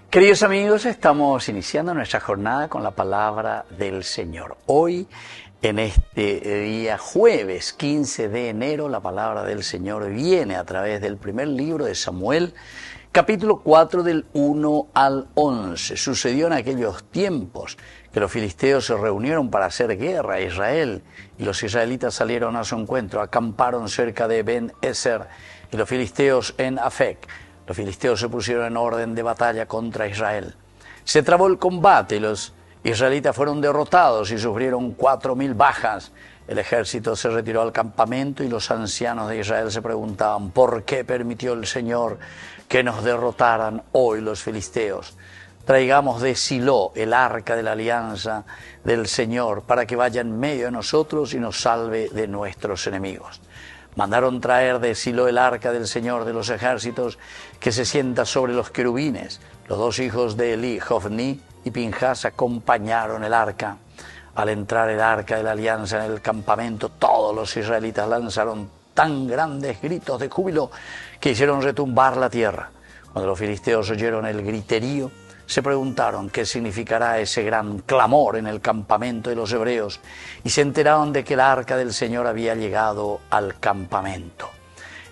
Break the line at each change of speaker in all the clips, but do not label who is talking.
Queridos amigos, estamos iniciando nuestra jornada con la palabra del Señor. Hoy, en este día jueves 15 de enero, la palabra del Señor viene a través del primer libro de Samuel, capítulo 4 del 1 al 11. Sucedió en aquellos tiempos que los filisteos se reunieron para hacer guerra a Israel y los israelitas salieron a su encuentro, acamparon cerca de Ben-Ezer y los filisteos en Afec. Los filisteos se pusieron en orden de batalla contra Israel. Se trabó el combate y los israelitas fueron derrotados y sufrieron 4.000 bajas. El ejército se retiró al campamento y los ancianos de Israel se preguntaban: ¿por qué permitió el Señor que nos derrotaran hoy los filisteos? Traigamos de Silo el arca de la alianza del Señor para que vaya en medio de nosotros y nos salve de nuestros enemigos. Mandaron traer de Silo el arca del Señor de los ejércitos, que se sienta sobre los querubines. Los dos hijos de Elí, Hofni y Pinjas, acompañaron el arca. Al entrar el arca de la alianza en el campamento, todos los israelitas lanzaron tan grandes gritos de júbilo que hicieron retumbar la tierra. Cuando los filisteos oyeron el griterío, se preguntaron qué significará ese gran clamor en el campamento de los hebreos y se enteraron de que el arca del Señor había llegado al campamento.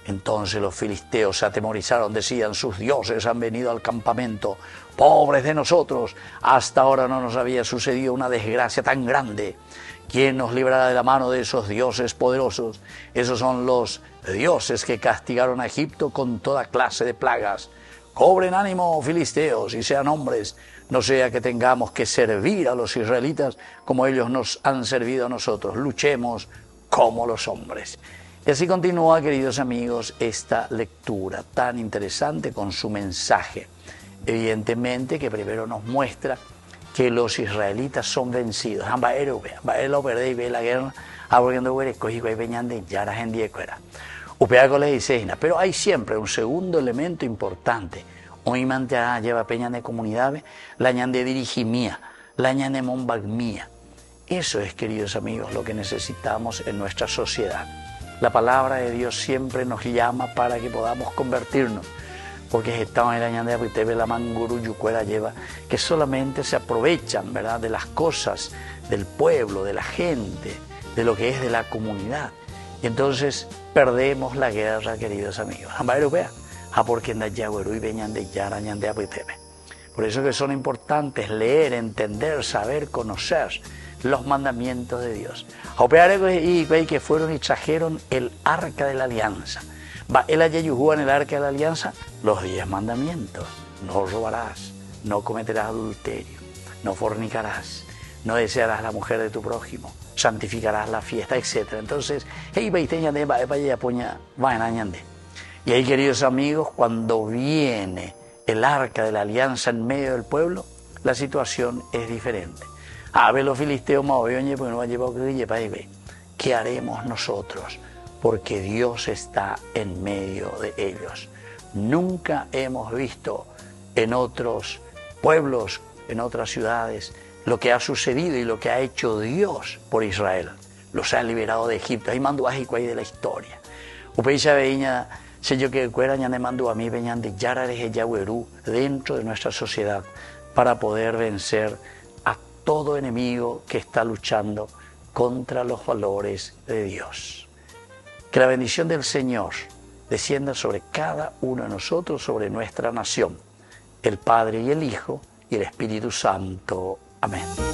Entonces los filisteos se atemorizaron, decían: sus dioses han venido al campamento, pobres de nosotros, hasta ahora no nos había sucedido una desgracia tan grande. ¿Quién nos librará de la mano de esos dioses poderosos? Esos son los dioses que castigaron a Egipto con toda clase de plagas. Cobren ánimo, filisteos, y sean hombres, no sea que tengamos que servir a los israelitas como ellos nos han servido a nosotros. Luchemos como los hombres. Y así continúa, queridos amigos, esta lectura tan interesante con su mensaje. Evidentemente que primero nos muestra que los israelitas son vencidos. Pero hay siempre un segundo elemento importante. Hoy mantiene lleva peña de comunidad, la ñande dirigimía, la ñande monbagmía. Eso es, queridos amigos, lo que necesitamos en nuestra sociedad. La palabra de Dios siempre nos llama para que podamos convertirnos, porque estamos en la ñande de la manguru yucuera lleva, que solamente se aprovechan, ¿verdad?, de las cosas del pueblo, de la gente, de lo que es de la comunidad. Y entonces perdemos la guerra, queridos amigos. Por eso que son importantes leer, entender, saber, conocer los mandamientos de Dios. Y que fueron y trajeron el arca de la alianza. El ayayujú en el arca de la alianza, los 10 mandamientos. No robarás, no cometerás adulterio, no fornicarás, no desearás la mujer de tu prójimo, santificarás la fiesta, etc. Entonces, y ahí, queridos amigos, cuando viene el arca de la alianza en medio del pueblo, la situación es diferente. A ver, los filisteos, ¿qué haremos nosotros? Porque Dios está en medio de ellos. Nunca hemos visto en otros pueblos, en otras ciudades, lo que ha sucedido y lo que ha hecho Dios por Israel. Los ha liberado de Egipto. Ahí mandó a de la historia. Upeicha veña, sé yo que cueraña me mandó a mí veñan de Yarares Yahuerú dentro de nuestra sociedad para poder vencer a todo enemigo que está luchando contra los valores de Dios. Que la bendición del Señor descienda sobre cada uno de nosotros, sobre nuestra nación, el Padre y el Hijo y el Espíritu Santo. Amén.